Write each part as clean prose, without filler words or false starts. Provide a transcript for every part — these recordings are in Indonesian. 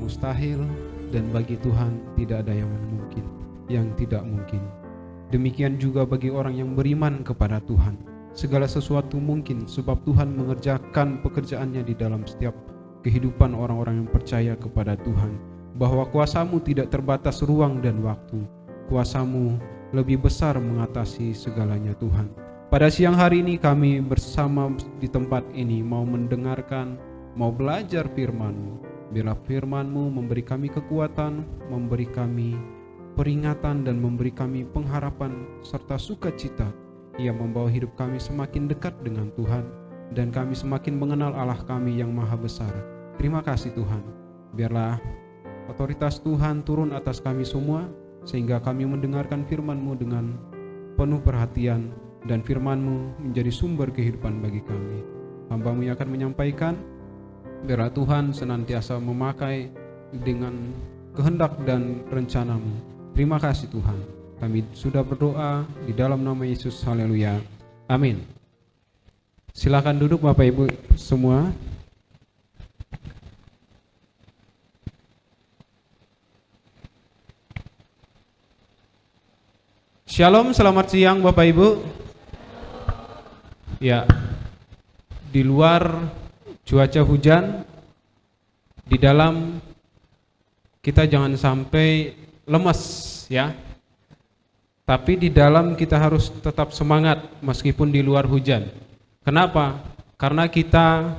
mustahil, dan bagi Tuhan tidak ada yang tidak mungkin. Demikian juga bagi orang yang beriman kepada Tuhan. Segala sesuatu mungkin sebab Tuhan mengerjakan pekerjaannya di dalam setiap kehidupan orang-orang yang percaya kepada Tuhan. Bahwa kuasamu tidak terbatas ruang dan waktu. Kuasamu lebih besar mengatasi segalanya Tuhan. Pada siang hari ini kami bersama di tempat ini mau mendengarkan, mau belajar firman-Mu. Biarlah firman-Mu memberi kami kekuatan, memberi kami peringatan, dan memberi kami pengharapan serta sukacita yang membawa hidup kami semakin dekat dengan Tuhan, dan kami semakin mengenal Allah kami yang maha besar. Terima kasih Tuhan. Biarlah otoritas Tuhan turun atas kami semua, sehingga kami mendengarkan firman-Mu dengan penuh perhatian, dan firman-Mu menjadi sumber kehidupan bagi kami. Hamba-Mu yang akan menyampaikan, biarlah Tuhan senantiasa memakai dengan kehendak dan rencana-Mu. Terima kasih Tuhan. Kami sudah berdoa di dalam nama Yesus. Haleluya. Amin. Silakan duduk Bapak Ibu semua. Shalom, selamat siang Bapak Ibu. Ya, di luar cuaca hujan, di dalam kita jangan sampai lemas ya. Tapi di dalam kita harus tetap semangat meskipun di luar hujan. Kenapa? Karena kita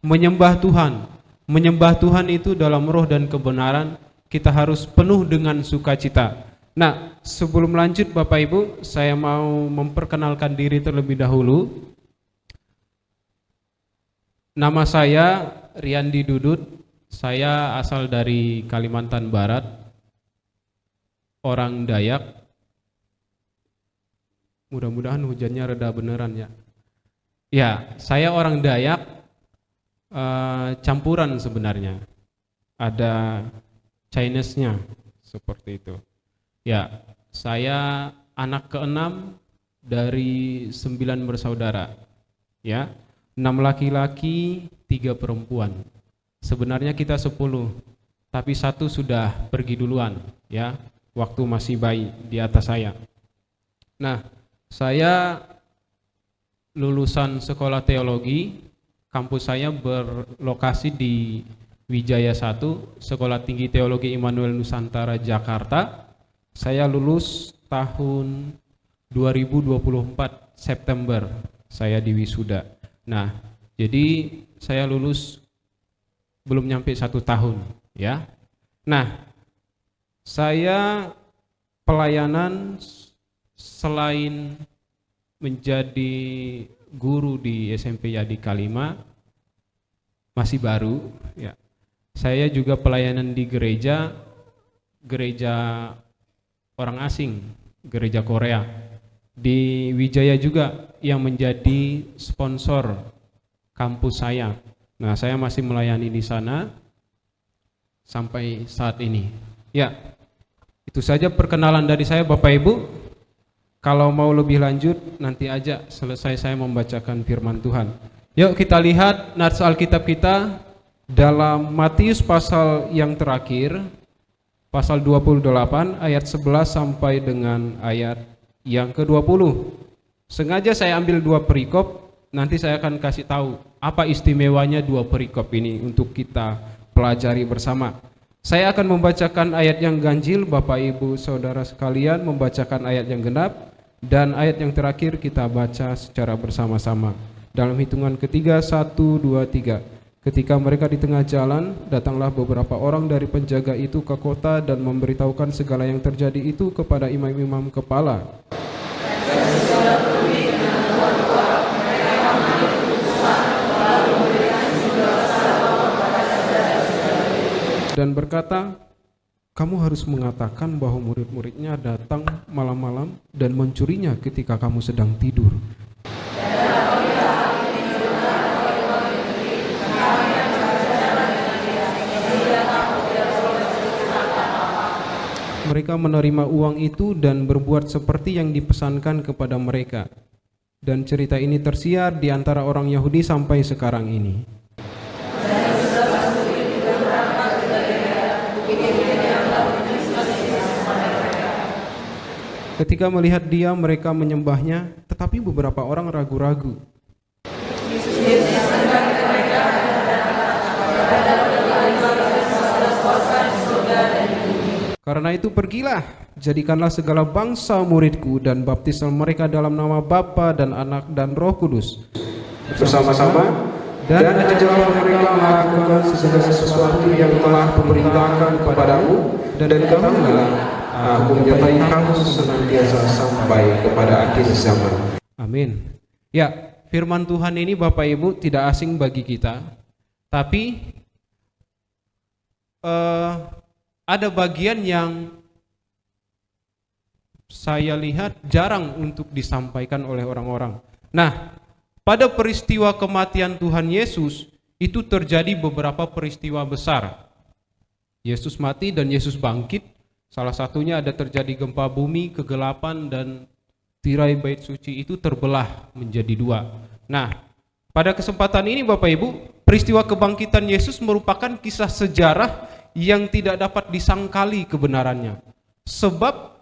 menyembah Tuhan. Menyembah Tuhan itu dalam roh dan kebenaran, kita harus penuh dengan sukacita. Nah, sebelum lanjut Bapak Ibu, saya mau memperkenalkan diri terlebih dahulu. Nama saya Riyandi Dudut. Saya asal dari Kalimantan Barat, orang Dayak. Mudah-mudahan hujannya reda beneran ya. Ya, saya orang Dayak, campuran sebenarnya. Ada Chinese-nya, seperti itu. Ya, saya anak ke-6 dari 9 bersaudara. Ya, 6 laki-laki, 3 perempuan. Sebenarnya kita 10, tapi 1 sudah pergi duluan, ya, waktu masih bayi di atas saya. Nah, saya lulusan sekolah teologi, kampus saya berlokasi di Wijaya 1, Sekolah Tinggi Teologi Immanuel Nusantara, Jakarta. Saya lulus tahun 2024 September, saya di wisuda. Nah, jadi saya lulus belum nyampe 1 tahun, ya. Nah, saya pelayanan selain menjadi guru di SMP Yadi Kalima, masih baru, ya. Saya juga pelayanan di gereja orang asing, gereja Korea. Di Wijaya juga yang menjadi sponsor kampus saya. Nah, saya masih melayani di sana sampai saat ini. Ya, itu saja perkenalan dari saya Bapak Ibu. Kalau mau lebih lanjut, nanti aja selesai saya membacakan firman Tuhan. Yuk kita lihat nats Alkitab kita dalam Matius pasal yang terakhir, pasal 28 ayat 11 sampai dengan ayat yang ke-20. Sengaja saya ambil 2 perikop, nanti saya akan kasih tahu apa istimewanya 2 perikop ini untuk kita pelajari bersama. Saya akan membacakan ayat yang ganjil, Bapak Ibu Saudara sekalian membacakan ayat yang genap, dan ayat yang terakhir kita baca secara bersama-sama. Dalam hitungan ketiga, 1, 2, 3. Ketika mereka di tengah jalan, datanglah beberapa orang dari penjaga itu ke kota dan memberitahukan segala yang terjadi itu kepada imam-imam kepala. Dan berkata, kamu harus mengatakan bahwa murid-muridnya datang malam-malam dan mencurinya ketika kamu sedang tidur. Mereka menerima uang itu dan berbuat seperti yang dipesankan kepada mereka. Dan cerita ini tersiar di antara orang Yahudi sampai sekarang ini. Ketika melihat dia, mereka menyembahnya, tetapi beberapa orang ragu-ragu. Karena itu pergilah, jadikanlah segala bangsa muridku dan baptislah mereka dalam nama Bapa dan Anak dan Roh Kudus bersama-sama, dan ajarlah mereka melakukan segala sesuatu yang telah kuperintahkan kepadamu, dan ketahuilah aku menyertai kamu senantiasa sampai kepada akhir zaman. Amin. Ya, firman Tuhan ini Bapak Ibu tidak asing bagi kita, tapi ada bagian yang saya lihat jarang untuk disampaikan oleh orang-orang. Nah, pada peristiwa kematian Tuhan Yesus, itu terjadi beberapa peristiwa besar. Yesus mati dan Yesus bangkit. Salah satunya ada terjadi gempa bumi, kegelapan, dan tirai bait suci itu terbelah menjadi dua. Nah, pada kesempatan ini Bapak Ibu, peristiwa kebangkitan Yesus merupakan kisah sejarah yang tidak dapat disangkali kebenarannya. Sebab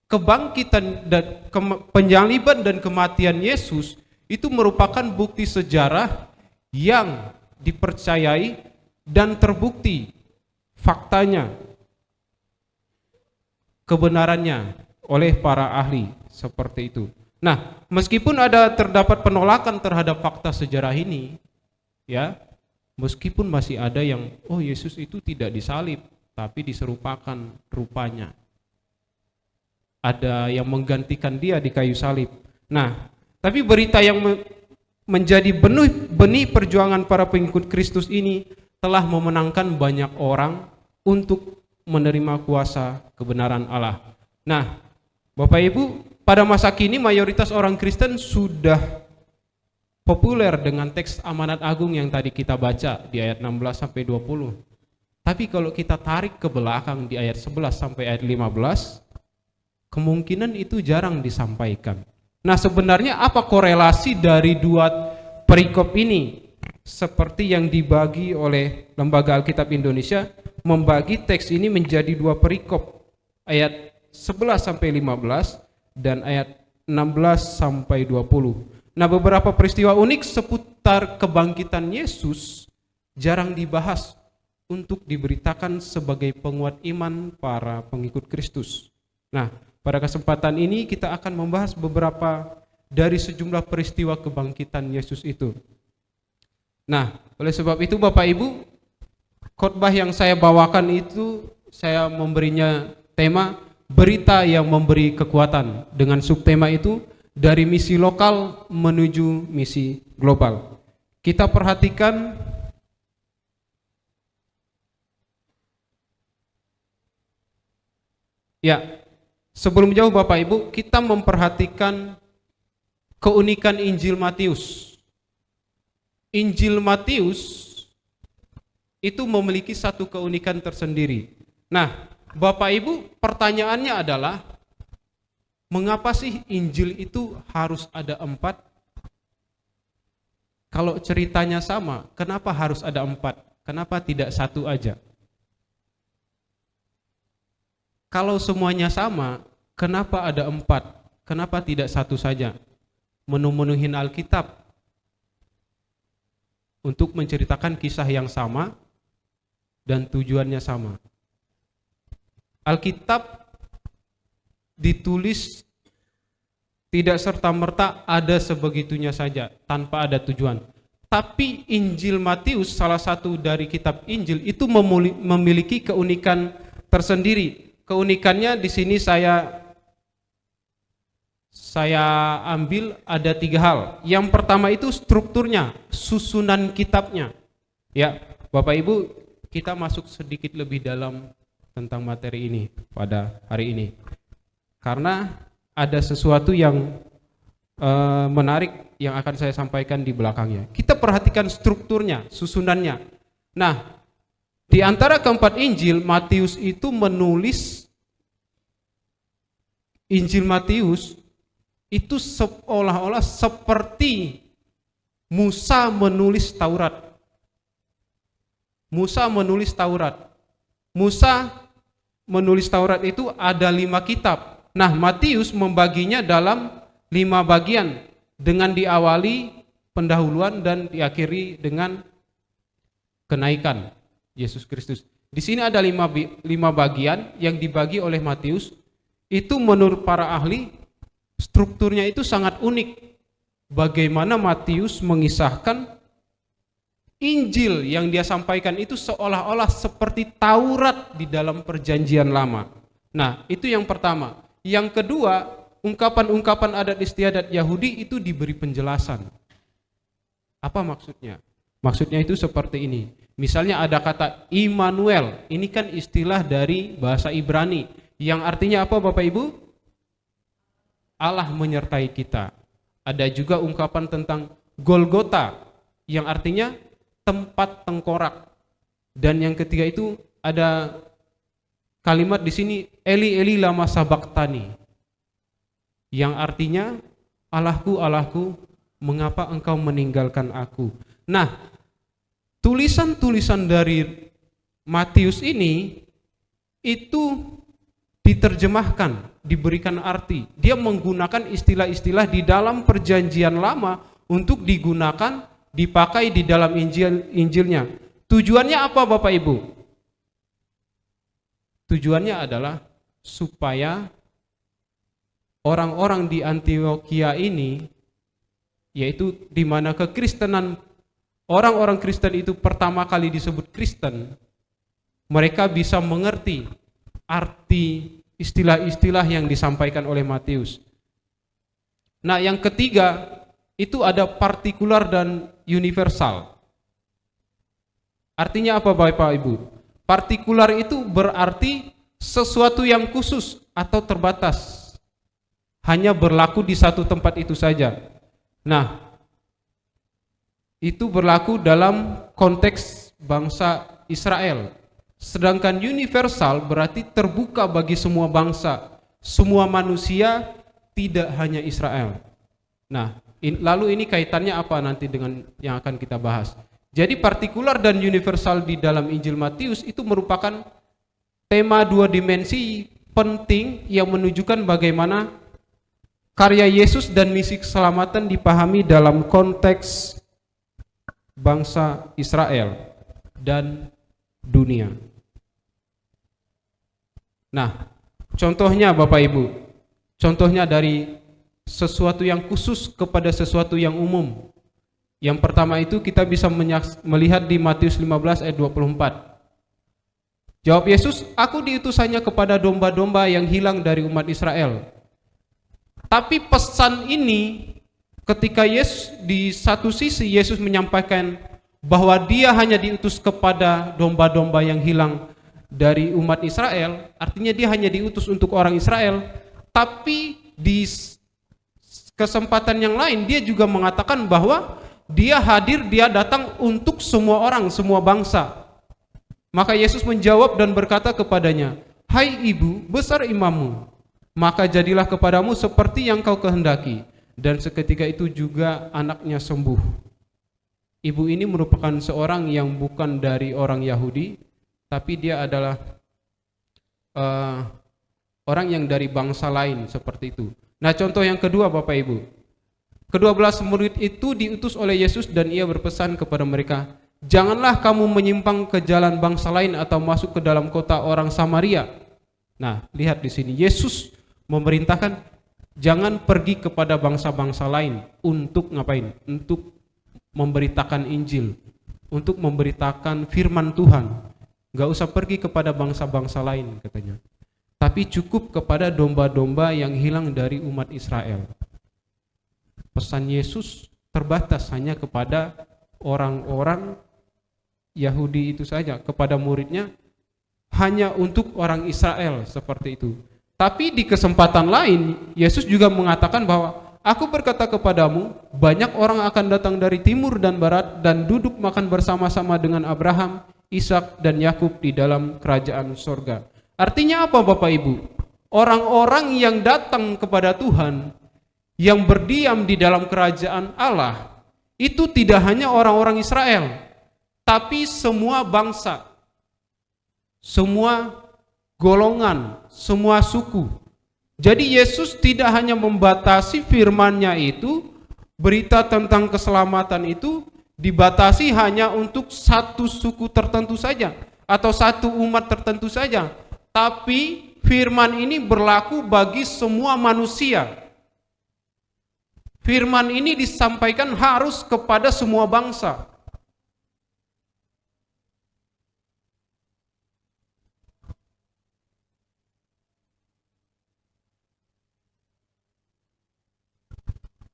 kebangkitan dan penyaliban dan kematian Yesus itu merupakan bukti sejarah yang dipercayai dan terbukti faktanya, kebenarannya oleh para ahli seperti itu. Nah, meskipun terdapat penolakan terhadap fakta sejarah ini, ya, meskipun masih ada yang, oh Yesus itu tidak disalib, tapi diserupakan rupanya. Ada yang menggantikan dia di kayu salib. Nah, tapi berita yang menjadi benih perjuangan para pengikut Kristus ini telah memenangkan banyak orang untuk menerima kuasa kebenaran Allah. Nah, Bapak Ibu, pada masa kini mayoritas orang Kristen sudah populer dengan teks amanat agung yang tadi kita baca di ayat 16 sampai 20. Tapi kalau kita tarik ke belakang di ayat 11 sampai ayat 15, kemungkinan itu jarang disampaikan. Nah, sebenarnya apa korelasi dari dua perikop ini? Seperti yang dibagi oleh Lembaga Alkitab Indonesia, membagi teks ini menjadi dua perikop, ayat 11 sampai 15 dan ayat 16 sampai 20. Nah, beberapa peristiwa unik seputar kebangkitan Yesus jarang dibahas untuk diberitakan sebagai penguat iman para pengikut Kristus. Nah, pada kesempatan ini kita akan membahas beberapa dari sejumlah peristiwa kebangkitan Yesus itu. Nah, oleh sebab itu Bapak Ibu, khotbah yang saya bawakan itu saya memberinya tema berita yang memberi kekuatan, dengan subtema itu dari misi lokal menuju misi global. Kita perhatikan ya, sebelum jauh Bapak Ibu, kita memperhatikan keunikan Injil Matius. Injil Matius itu memiliki satu keunikan tersendiri. Nah, Bapak Ibu, pertanyaannya adalah, mengapa sih Injil itu harus ada 4? Kalau ceritanya sama, kenapa harus ada 4? Kenapa tidak satu aja? Kalau semuanya sama, kenapa ada 4? Kenapa tidak satu saja? Memenuhi Alkitab untuk menceritakan kisah yang sama dan tujuannya sama. Alkitab ditulis tidak serta-merta ada sebegitunya saja, tanpa ada tujuan. Tapi Injil Matius, salah satu dari kitab Injil, itu memiliki keunikan tersendiri. Keunikannya di sini saya ambil ada 3 hal. Yang pertama itu strukturnya, susunan kitabnya. Ya, Bapak Ibu, kita masuk sedikit lebih dalam tentang materi ini pada hari ini. Karena ada sesuatu yang menarik yang akan saya sampaikan di belakangnya. Kita perhatikan strukturnya, susunannya. Nah, di antara keempat Injil, Matius itu menulis, Injil Matius itu seolah-olah seperti Musa menulis Taurat. Musa menulis Taurat. Musa menulis Taurat itu ada 5 kitab. Nah, Matius membaginya dalam 5 bagian dengan diawali pendahuluan dan diakhiri dengan kenaikan Yesus Kristus. Di sini ada 5 bagian yang dibagi oleh Matius. Itu menurut para ahli strukturnya itu sangat unik. Bagaimana Matius mengisahkan Injil yang dia sampaikan itu seolah-olah seperti Taurat di dalam Perjanjian Lama. Nah, itu yang pertama. Yang kedua, ungkapan-ungkapan adat istiadat Yahudi itu diberi penjelasan. Apa maksudnya? Maksudnya itu seperti ini. Misalnya ada kata Immanuel, ini kan istilah dari bahasa Ibrani, yang artinya apa Bapak Ibu? Allah menyertai kita. Ada juga ungkapan tentang Golgota, yang artinya tempat tengkorak. Dan yang ketiga itu ada kalimat di sini Eli Eli lama sabachthani, yang artinya Allahku Allahku mengapa engkau meninggalkan aku. Nah, tulisan-tulisan dari Matius ini itu diterjemahkan, diberikan arti. Dia menggunakan istilah-istilah di dalam Perjanjian Lama untuk digunakan, dipakai di dalam Injilnya. Tujuannya apa Bapak Ibu? Tujuannya adalah supaya orang-orang di Antioquia ini, yaitu di mana kekristenan, orang-orang Kristen itu pertama kali disebut Kristen, mereka bisa mengerti arti istilah-istilah yang disampaikan oleh Matius. Nah, yang ketiga itu ada partikular dan universal. Artinya apa Bapak Ibu? Partikular itu berarti sesuatu yang khusus atau terbatas, hanya berlaku di satu tempat itu saja. Nah, itu berlaku dalam konteks bangsa Israel. Sedangkan universal berarti terbuka bagi semua bangsa, semua manusia, tidak hanya Israel. Nah, lalu ini kaitannya apa nanti dengan yang akan kita bahas? Jadi partikular dan universal di dalam Injil Matius itu merupakan tema 2 dimensi penting yang menunjukkan bagaimana karya Yesus dan misi keselamatan dipahami dalam konteks bangsa Israel dan dunia. Nah, contohnya Bapak Ibu, contohnya dari sesuatu yang khusus kepada sesuatu yang umum. Yang pertama itu kita bisa melihat di Matius 15 ayat 24. Jawab Yesus, aku diutus hanya kepada domba-domba yang hilang dari umat Israel. Tapi pesan ini ketika Yesus, di satu sisi Yesus menyampaikan bahwa dia hanya diutus kepada domba-domba yang hilang dari umat Israel, artinya dia hanya diutus untuk orang Israel, tapi di kesempatan yang lain dia juga mengatakan bahwa dia hadir, dia datang untuk semua orang, semua bangsa. Maka Yesus menjawab dan berkata kepadanya, hai ibu, besar imanmu, maka jadilah kepadamu seperti yang kau kehendaki. Dan seketika itu juga anaknya sembuh. Ibu ini merupakan seorang yang bukan dari orang Yahudi, tapi dia adalah orang yang dari bangsa lain seperti itu. Nah, contoh yang kedua Bapak Ibu, ke-12 murid itu diutus oleh Yesus dan ia berpesan kepada mereka, janganlah kamu menyimpang ke jalan bangsa lain atau masuk ke dalam kota orang Samaria. Nah, lihat di sini Yesus memerintahkan jangan pergi kepada bangsa-bangsa lain untuk ngapain? Untuk memberitakan Injil, untuk memberitakan firman Tuhan. Gak usah pergi kepada bangsa-bangsa lain katanya, tapi cukup kepada domba-domba yang hilang dari umat Israel. Pesan Yesus terbatas hanya kepada orang-orang Yahudi itu saja, kepada muridnya hanya untuk orang Israel seperti itu. Tapi di kesempatan lain Yesus juga mengatakan bahwa aku berkata kepadamu, banyak orang akan datang dari timur dan barat dan duduk makan bersama-sama dengan Abraham, Ishak dan Yakub di dalam kerajaan surga. Artinya apa Bapak Ibu? Orang-orang yang datang kepada Tuhan, yang berdiam di dalam kerajaan Allah, itu tidak hanya orang-orang Israel, tapi semua bangsa, semua golongan, semua suku, Jadi Yesus tidak hanya membatasi firman-Nya itu, berita tentang keselamatan itu dibatasi hanya untuk satu suku tertentu saja atau satu umat tertentu saja, tapi firman ini berlaku bagi semua manusia. Firman ini disampaikan harus kepada semua bangsa.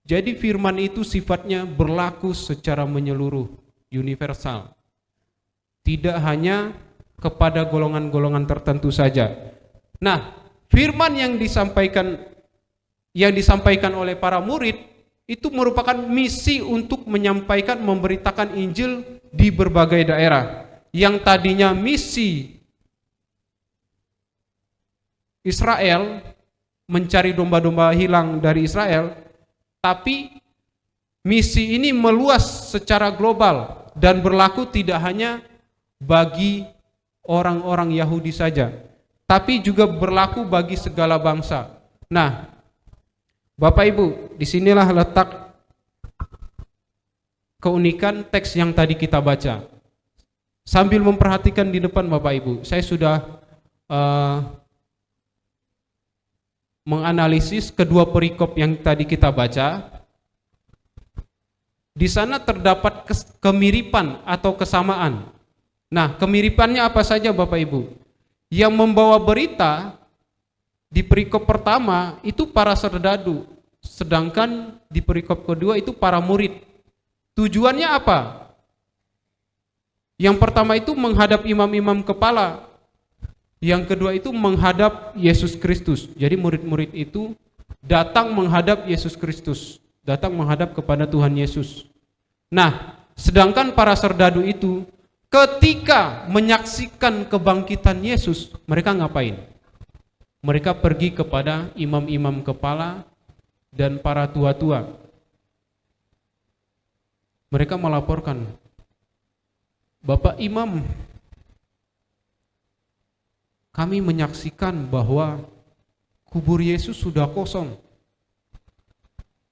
Jadi firman itu sifatnya berlaku secara menyeluruh, universal. Tidak hanya kepada golongan-golongan tertentu saja. Nah, firman yang disampaikan oleh para murid itu merupakan misi untuk menyampaikan, memberitakan Injil di berbagai daerah. Yang tadinya misi Israel, mencari domba-domba hilang dari Israel, tapi misi ini meluas secara global dan berlaku tidak hanya bagi orang-orang Yahudi saja, tapi juga berlaku bagi segala bangsa. Nah, Bapak Ibu, disinilah letak keunikan teks yang tadi kita baca. Sambil memperhatikan di depan Bapak Ibu, saya sudah menganalisis kedua perikop yang tadi kita baca. Di sana terdapat kemiripan atau kesamaan. Nah, kemiripannya apa saja Bapak Ibu? Yang membawa berita di perikop pertama itu para serdadu, sedangkan di perikop kedua itu para murid. Tujuannya apa? Yang pertama itu menghadap imam-imam kepala, yang kedua itu menghadap Yesus Kristus. Jadi murid-murid itu datang menghadap Yesus Kristus, datang menghadap kepada Tuhan Yesus. Nah, sedangkan para serdadu itu ketika menyaksikan kebangkitan Yesus, mereka ngapain? Mereka pergi kepada imam-imam kepala dan para tua-tua. Mereka melaporkan, Bapak Imam, kami menyaksikan bahwa kubur Yesus sudah kosong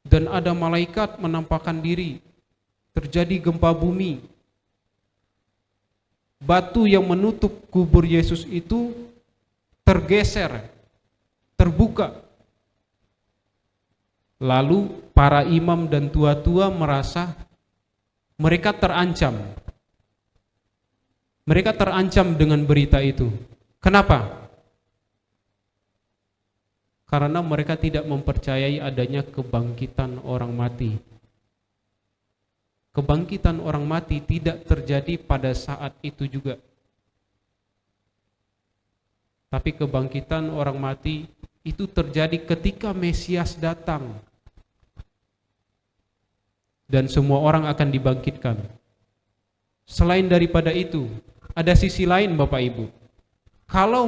dan ada malaikat menampakkan diri, terjadi gempa bumi. Batu yang menutup kubur Yesus itu tergeser, terbuka. Lalu para imam dan tua-tua merasa mereka terancam. Mereka terancam dengan berita itu. Kenapa? Karena mereka tidak mempercayai adanya kebangkitan orang mati. Kebangkitan orang mati tidak terjadi pada saat itu juga. Tapi kebangkitan orang mati itu terjadi ketika Mesias datang. Dan semua orang akan dibangkitkan. Selain daripada itu, ada sisi lain Bapak Ibu. Kalau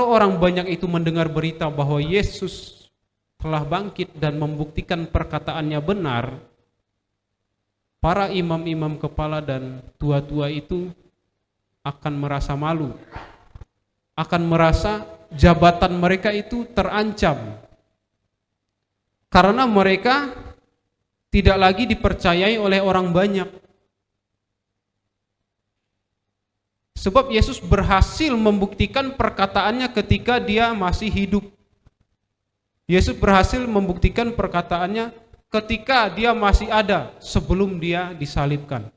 orang banyak itu mendengar berita bahwa Yesus telah bangkit dan membuktikan perkataannya benar, para imam-imam kepala dan tua-tua itu akan merasa malu, akan merasa jabatan mereka itu terancam, karena mereka tidak lagi dipercayai oleh orang banyak. Sebab Yesus berhasil membuktikan perkataannya ketika dia masih hidup. Yesus berhasil membuktikan perkataannya ketika dia masih ada sebelum dia disalibkan.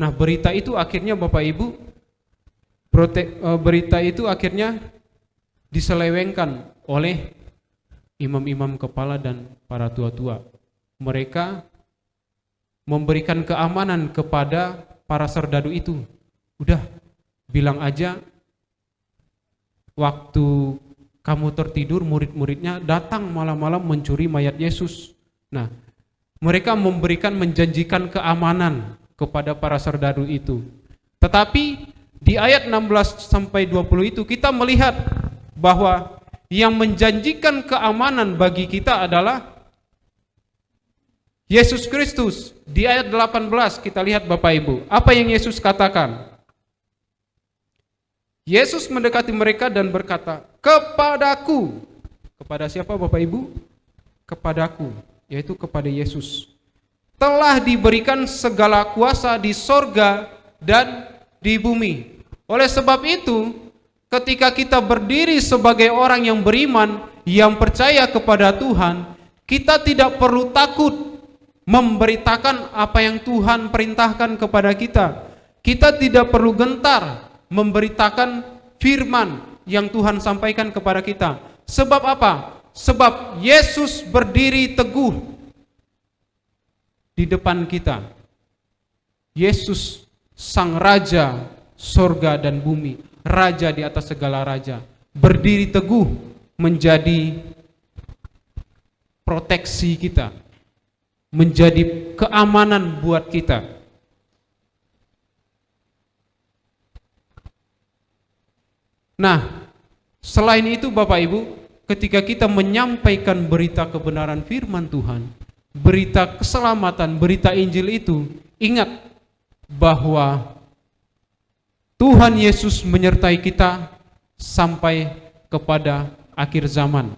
Nah, berita itu akhirnya Bapak Ibu, berita itu akhirnya diselewengkan oleh imam-imam kepala dan para tua-tua. Mereka memberikan keamanan kepada para serdadu itu. Udah, bilang aja waktu kamu tertidur murid-muridnya datang malam-malam mencuri mayat Yesus. Nah, mereka menjanjikan keamanan kepada para serdadu itu. Tetapi di ayat 16 sampai 20 itu kita melihat bahwa yang menjanjikan keamanan bagi kita adalah Yesus Kristus. Di ayat 18 kita lihat Bapak Ibu, apa yang Yesus katakan? Yesus mendekati mereka dan berkata, "Kepadaku." Kepada siapa Bapak Ibu? Kepadaku, yaitu kepada Yesus. "Telah diberikan segala kuasa di sorga dan di bumi." Oleh sebab itu, ketika kita berdiri sebagai orang yang beriman, yang percaya kepada Tuhan, kita tidak perlu takut memberitakan apa yang Tuhan perintahkan kepada kita. Kita tidak perlu gentar memberitakan firman yang Tuhan sampaikan kepada kita. Sebab apa? Sebab Yesus berdiri teguh di depan kita. Yesus sang Raja sorga dan bumi, Raja di atas segala raja, berdiri teguh menjadi proteksi kita, menjadi keamanan buat kita. Nah, selain itu Bapak Ibu, ketika kita menyampaikan berita kebenaran firman Tuhan, berita keselamatan, berita Injil itu, ingat bahwa Tuhan Yesus menyertai kita sampai kepada akhir zaman.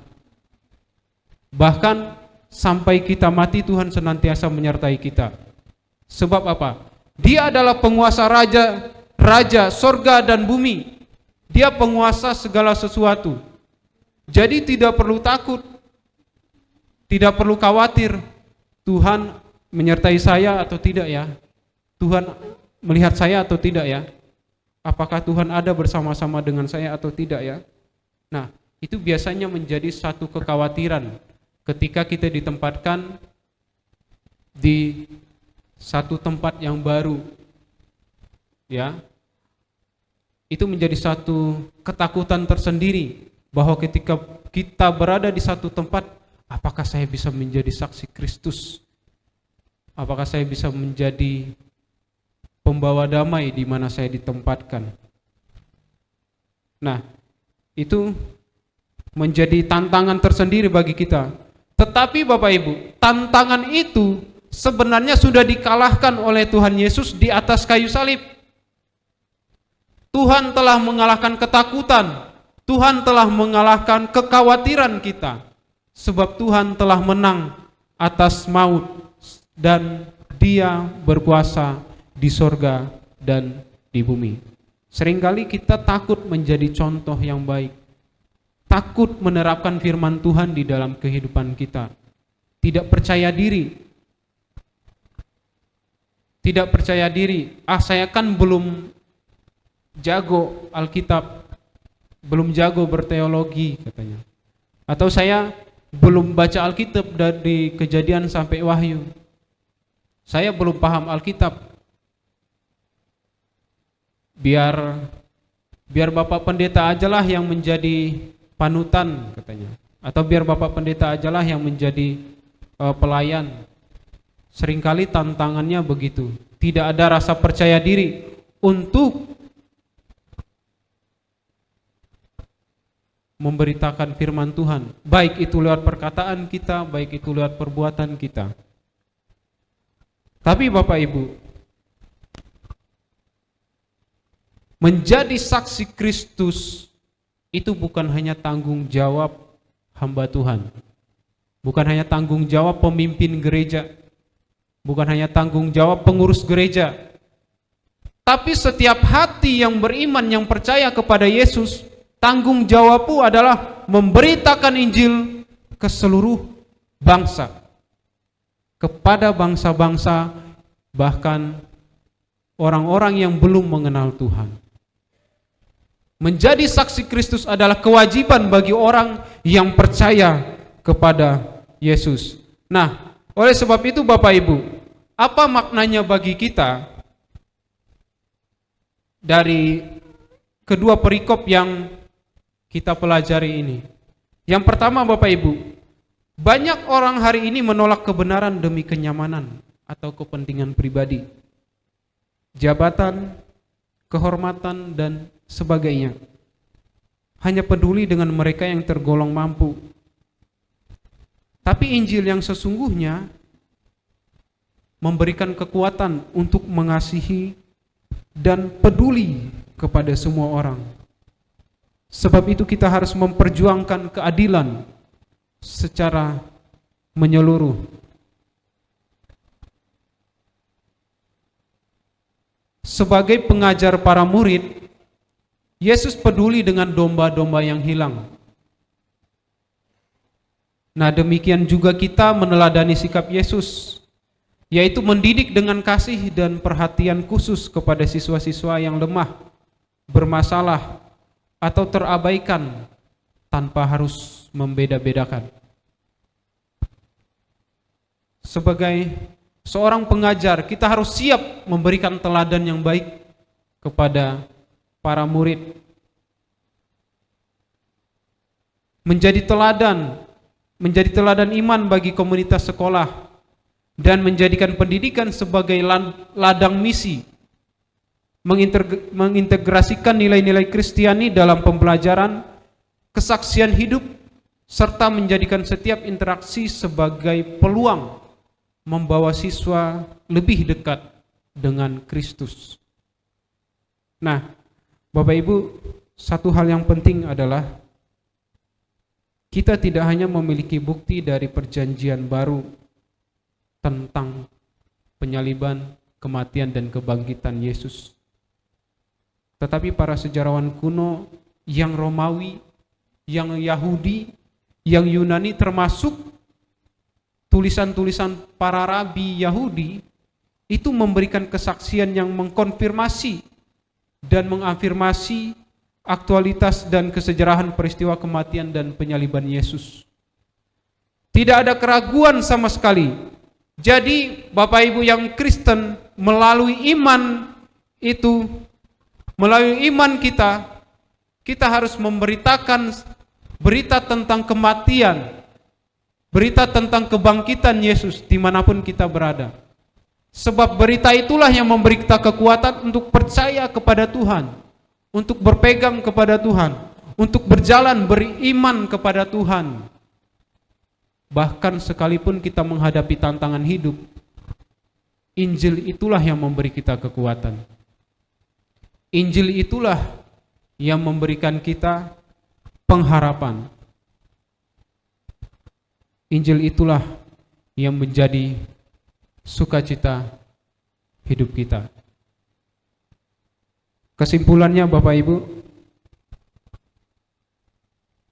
Bahkan sampai kita mati Tuhan senantiasa menyertai kita. Sebab apa? Dia adalah penguasa raja sorga dan bumi. Dia penguasa segala sesuatu. Jadi tidak perlu takut, tidak perlu khawatir Tuhan menyertai saya atau tidak ya, Tuhan melihat saya atau tidak ya, apakah Tuhan ada bersama-sama dengan saya atau tidak ya. Nah, itu biasanya menjadi satu kekhawatiran ketika kita ditempatkan di satu tempat yang baru, ya. Itu menjadi satu ketakutan tersendiri bahwa ketika kita berada di satu tempat, apakah saya bisa menjadi saksi Kristus? Apakah saya bisa menjadi pembawa damai di mana saya ditempatkan? Nah, itu menjadi tantangan tersendiri bagi kita. Tetapi Bapak Ibu, tantangan itu sebenarnya sudah dikalahkan oleh Tuhan Yesus di atas kayu salib. Tuhan telah mengalahkan ketakutan, Tuhan telah mengalahkan kekhawatiran kita, sebab Tuhan telah menang atas maut dan Dia berkuasa di sorga dan di bumi. Seringkali kita takut menjadi contoh yang baik, takut menerapkan firman Tuhan di dalam kehidupan kita, tidak percaya diri, saya kan belum jago Alkitab, belum jago berteologi katanya, atau saya belum baca Alkitab dari Kejadian sampai Wahyu, saya belum paham Alkitab, biar Bapak Pendeta ajalah yang menjadi panutan katanya, atau biar Bapak Pendeta ajalah yang menjadi pelayan. Seringkali tantangannya begitu, tidak ada rasa percaya diri untuk memberitakan firman Tuhan, baik itu lewat perkataan kita, baik itu lewat perbuatan kita. Tapi Bapak Ibu, menjadi saksi Kristus itu bukan hanya tanggung jawab hamba Tuhan, bukan hanya tanggung jawab pemimpin gereja, bukan hanya tanggung jawab pengurus gereja, tapi setiap hati yang beriman, yang percaya kepada Yesus, tanggung jawabmu adalah memberitakan Injil ke seluruh bangsa, kepada bangsa-bangsa, bahkan orang-orang yang belum mengenal Tuhan. Menjadi saksi Kristus adalah kewajiban bagi orang yang percaya kepada Yesus. Nah, oleh sebab itu Bapak Ibu, apa maknanya bagi kita dari kedua perikop yang kita pelajari ini? Yang pertama Bapak Ibu, banyak orang hari ini menolak kebenaran demi kenyamanan atau kepentingan pribadi, jabatan, kehormatan, dan sebagainya. Hanya peduli dengan mereka yang tergolong mampu. Tapi Injil yang sesungguhnya memberikan kekuatan untuk mengasihi dan peduli kepada semua orang. Sebab itu kita harus memperjuangkan keadilan secara menyeluruh. Sebagai pengajar para murid, Yesus peduli dengan domba-domba yang hilang. Nah, demikian juga kita meneladani sikap Yesus, yaitu mendidik dengan kasih dan perhatian khusus kepada siswa-siswa yang lemah, bermasalah, atau terabaikan tanpa harus membeda-bedakan. Sebagai seorang pengajar, kita harus siap memberikan teladan yang baik kepada para murid. Menjadi teladan iman bagi komunitas sekolah dan menjadikan pendidikan sebagai ladang misi, mengintegrasikan nilai-nilai Kristiani dalam pembelajaran, kesaksian hidup, serta menjadikan setiap interaksi sebagai peluang membawa siswa lebih dekat dengan Kristus. Nah, Bapak Ibu, satu hal yang penting adalah kita tidak hanya memiliki bukti dari perjanjian baru tentang penyaliban, kematian, dan kebangkitan Yesus, tetapi para sejarawan kuno yang Romawi, yang Yahudi, yang Yunani, termasuk tulisan-tulisan para rabi Yahudi, itu memberikan kesaksian yang mengkonfirmasi dan mengafirmasi aktualitas dan kesejarahan peristiwa kematian dan penyaliban Yesus. Tidak ada keraguan sama sekali. Jadi Bapak Ibu yang Kristen, melalui iman itu, melalui iman kita harus memberitakan berita tentang kematian, berita tentang kebangkitan Yesus dimanapun kita berada. Sebab berita itulah yang memberi kita kekuatan untuk percaya kepada Tuhan, untuk berpegang kepada Tuhan, untuk berjalan beriman kepada Tuhan. Bahkan sekalipun kita menghadapi tantangan hidup, Injil itulah yang memberi kita kekuatan. Injil itulah yang memberikan kita pengharapan. Injil itulah yang menjadi sukacita hidup kita. Kesimpulannya Bapak Ibu,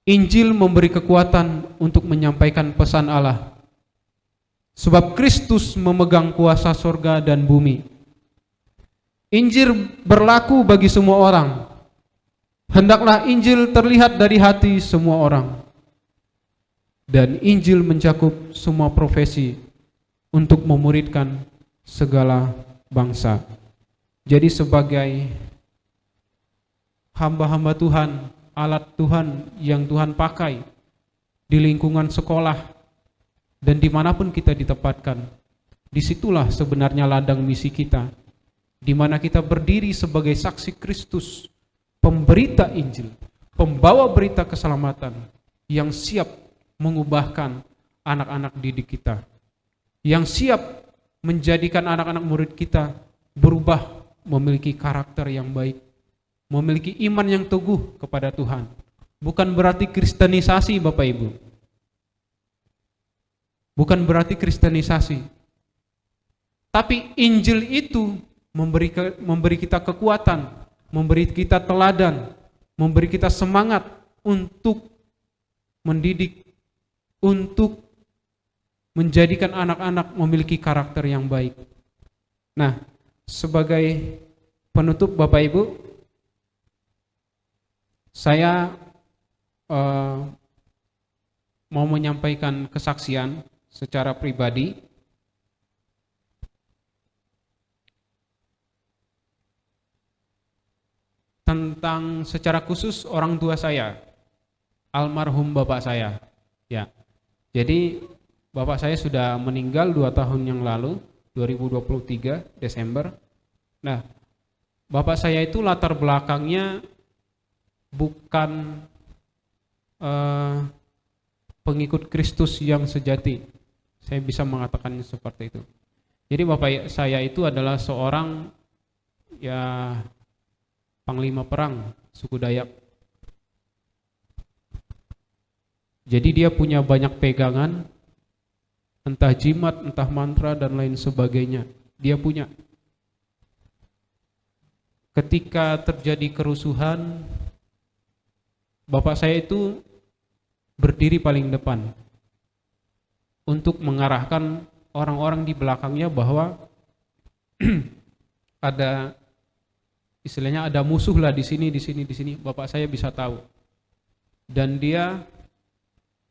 Injil memberi kekuatan untuk menyampaikan pesan Allah. Sebab Kristus memegang kuasa surga dan bumi. Injil berlaku bagi semua orang. Hendaklah Injil terlihat dari hati semua orang. Dan Injil mencakup semua profesi untuk memuridkan segala bangsa. Jadi sebagai hamba-hamba Tuhan, alat Tuhan yang Tuhan pakai di lingkungan sekolah dan dimanapun kita ditempatkan, disitulah sebenarnya ladang misi kita, di mana kita berdiri sebagai saksi Kristus, pemberita Injil, pembawa berita keselamatan yang siap mengubahkan anak-anak didik kita, yang siap menjadikan anak-anak murid kita berubah memiliki karakter yang baik, memiliki iman yang teguh kepada Tuhan. Bukan berarti kristenisasi Bapak Ibu. Bukan berarti kristenisasi. Tapi Injil itu memberi kita kekuatan, memberi kita teladan, memberi kita semangat untuk mendidik, untuk menjadikan anak-anak memiliki karakter yang baik. Nah, sebagai penutup Bapak Ibu, saya mau menyampaikan kesaksian secara pribadi tentang secara khusus orang tua saya, almarhum bapak saya. Ya, jadi bapak saya sudah meninggal 2 tahun yang lalu, 2023 Desember. Nah, bapak saya itu latar belakangnya bukan pengikut Kristus yang sejati. Saya bisa mengatakannya seperti itu. Jadi bapak saya itu adalah seorang panglima perang suku Dayak. Jadi dia punya banyak pegangan, entah jimat, entah mantra dan lain sebagainya. Dia punya. Ketika terjadi kerusuhan, bapak saya itu berdiri paling depan untuk mengarahkan orang-orang di belakangnya bahwa ada istilahnya ada musuh lah di sini, di sini, di sini. Bapak saya bisa tahu. Dan dia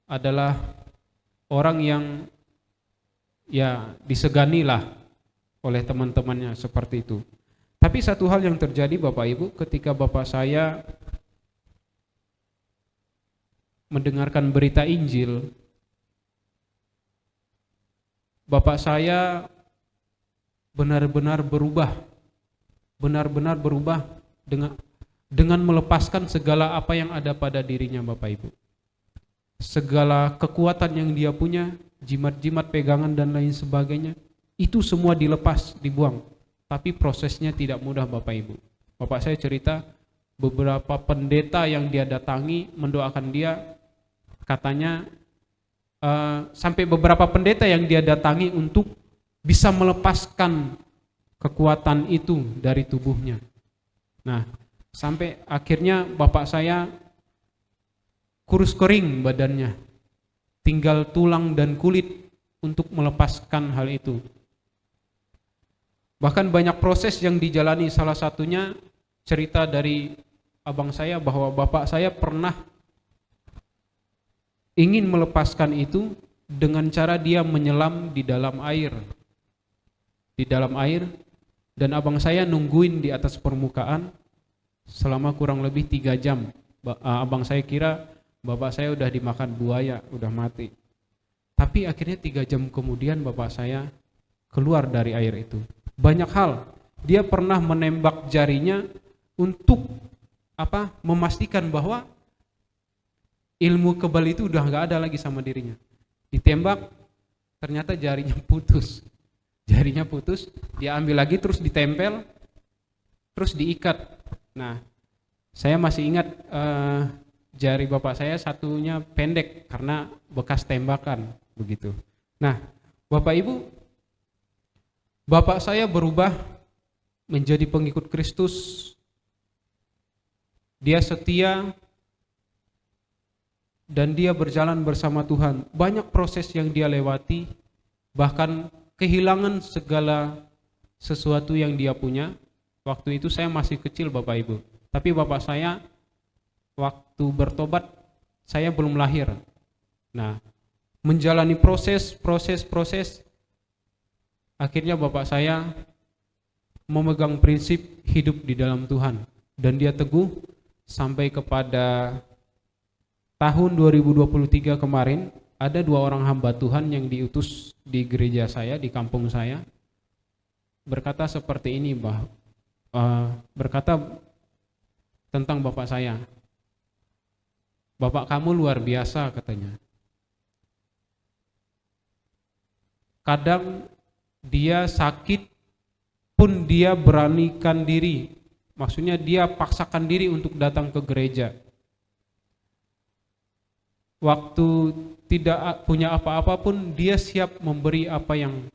adalah orang yang ya disegani lah oleh teman-temannya seperti itu. Tapi satu hal yang terjadi Bapak Ibu, ketika bapak saya mendengarkan berita Injil, bapak saya benar-benar berubah dengan melepaskan segala apa yang ada pada dirinya Bapak Ibu. Segala kekuatan yang dia punya, jimat-jimat pegangan dan lain sebagainya, itu semua dilepas, dibuang. Tapi prosesnya tidak mudah Bapak Ibu. Bapak saya cerita beberapa pendeta yang dia datangi mendoakan dia, katanya sampai beberapa pendeta yang dia datangi untuk bisa melepaskan kekuatan itu dari tubuhnya. Nah, sampai akhirnya bapak saya kurus kering badannya, tinggal tulang dan kulit untuk melepaskan hal itu. Bahkan banyak proses yang dijalani, salah satunya cerita dari abang saya bahwa bapak saya pernah ingin melepaskan itu dengan cara dia menyelam di dalam air. Di dalam air, dan abang saya nungguin di atas permukaan selama kurang lebih 3 jam. Abang saya kira bapak saya udah dimakan buaya, udah mati. Tapi akhirnya 3 jam kemudian bapak saya keluar dari air itu. Banyak hal, dia pernah menembak jarinya untuk memastikan bahwa ilmu kebal itu udah nggak ada lagi sama dirinya. Ditembak, ternyata jarinya putus. Jarinya putus, dia ambil lagi terus ditempel, terus diikat. Nah, saya masih ingat jari bapak saya satunya pendek karena bekas tembakan begitu. Nah, Bapak Ibu, bapak saya berubah menjadi pengikut Kristus. Dia setia dan dia berjalan bersama Tuhan. Banyak proses yang dia lewati, bahkan kehilangan segala sesuatu yang dia punya. Waktu itu saya masih kecil Bapak Ibu. Tapi bapak saya waktu bertobat, saya belum lahir. Nah, menjalani proses, akhirnya bapak saya memegang prinsip hidup di dalam Tuhan. Dan dia teguh sampai kepada tahun 2023 kemarin, ada 2 orang hamba Tuhan yang diutus di gereja saya, di kampung saya, berkata seperti ini, berkata tentang bapak saya. Bapak kamu luar biasa katanya. Kadang dia sakit pun dia beranikan diri. Maksudnya dia paksakan diri untuk datang ke gereja. Waktu tidak punya apa-apa pun dia siap memberi apa yang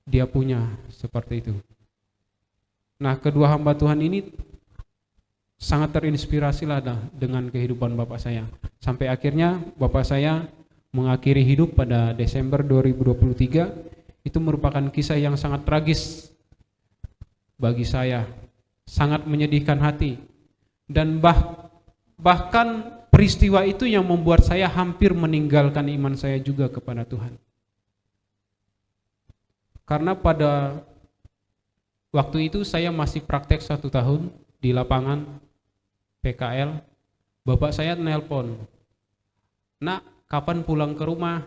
dia punya, seperti itu. Nah, kedua hamba Tuhan ini sangat terinspirasi lah dengan kehidupan bapak saya. Sampai akhirnya bapak saya mengakhiri hidup pada Desember 2023. Itu merupakan kisah yang sangat tragis bagi saya, sangat menyedihkan hati. Dan bahkan peristiwa itu yang membuat saya hampir meninggalkan iman saya juga kepada Tuhan. Karena pada waktu itu saya masih praktek 1 tahun di lapangan PKL. Bapak saya nelpon, "Nak, kapan pulang ke rumah?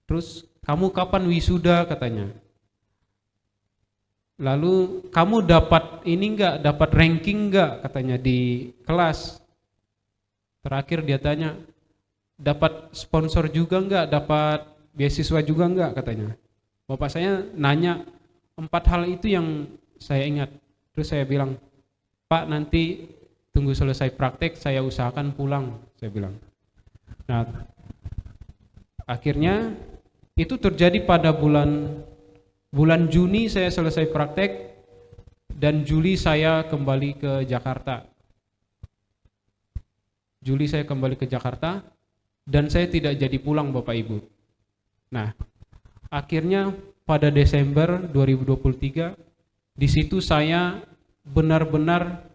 Terus kamu kapan wisuda?" katanya. "Lalu kamu dapat ini enggak, dapat ranking enggak?" katanya di kelas. Terakhir dia tanya, "Dapat sponsor juga enggak, dapat beasiswa juga enggak?" katanya. Bapak saya nanya 4 hal itu yang saya ingat. Terus saya bilang, "Pak, nanti tunggu selesai praktek, saya usahakan pulang, saya bilang. Nah, akhirnya itu terjadi pada bulan Juni saya selesai praktek, dan Juli saya kembali ke Jakarta. Juli saya kembali ke Jakarta, dan saya tidak jadi pulang Bapak Ibu. Nah, akhirnya pada Desember 2023, di situ saya benar-benar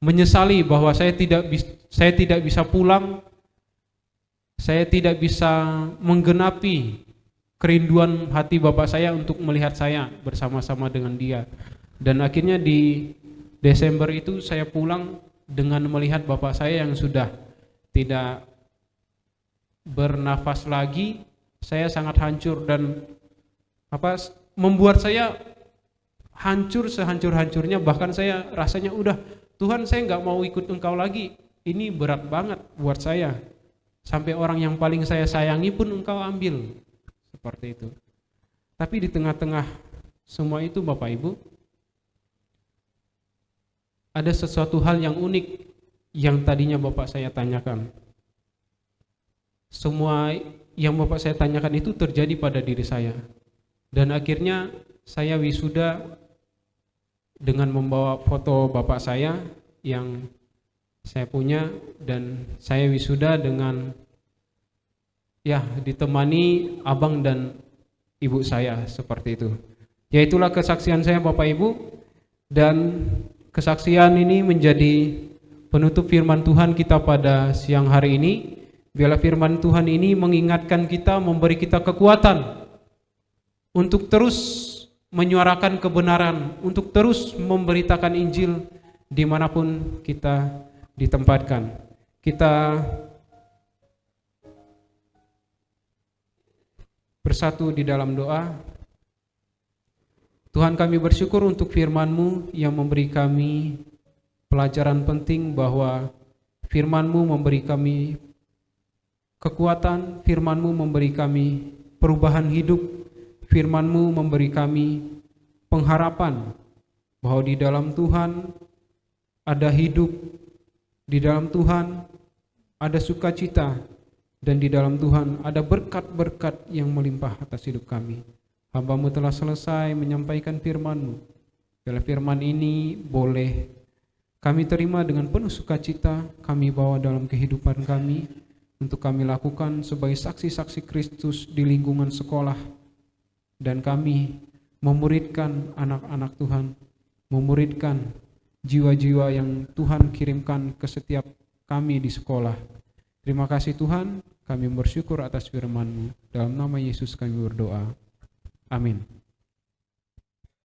menyesali bahwa saya tidak bisa pulang, saya tidak bisa menggenapi kerinduan hati Bapak saya untuk melihat saya bersama-sama dengan dia. Dan akhirnya di Desember itu saya pulang dengan melihat Bapak saya yang sudah tidak bernafas lagi. Saya sangat hancur dan membuat saya hancur sehancur-hancurnya. Bahkan saya rasanya udah, Tuhan, saya nggak mau ikut Engkau lagi, ini berat banget buat saya. Sampai orang yang paling saya sayangi pun Engkau ambil, seperti itu. Tapi di tengah-tengah semua itu Bapak Ibu, ada sesuatu hal yang unik yang tadinya Bapak saya tanyakan. Semua yang Bapak saya tanyakan itu terjadi pada diri saya. Dan akhirnya saya wisuda dengan membawa foto Bapak saya yang saya punya, dan saya wisuda dengan ditemani abang dan ibu saya, seperti itu. Ya, itulah kesaksian saya Bapak Ibu, dan kesaksian ini menjadi penutup firman Tuhan kita pada siang hari ini. Biarlah firman Tuhan ini mengingatkan kita, memberi kita kekuatan untuk terus menyuarakan kebenaran, untuk terus memberitakan Injil dimanapun kita ditempatkan. Kita bersatu di dalam doa. Tuhan, kami bersyukur untuk firman-Mu yang memberi kami pelajaran penting, bahwa firman-Mu memberi kami kekuatan, firman-Mu memberi kami perubahan hidup, firman-Mu memberi kami pengharapan bahwa di dalam Tuhan ada hidup, di dalam Tuhan ada sukacita, dan di dalam Tuhan ada berkat-berkat yang melimpah atas hidup kami. Hamba-Mu telah selesai menyampaikan firman-Mu. Biarlah firman ini boleh kami terima dengan penuh sukacita, kami bawa dalam kehidupan kami, untuk kami lakukan sebagai saksi-saksi Kristus di lingkungan sekolah, dan kami memuridkan anak-anak Tuhan, memuridkan jiwa-jiwa yang Tuhan kirimkan ke setiap kami di sekolah. Terima kasih Tuhan, kami bersyukur atas firman-Mu. Dalam nama Yesus kami berdoa. Amin.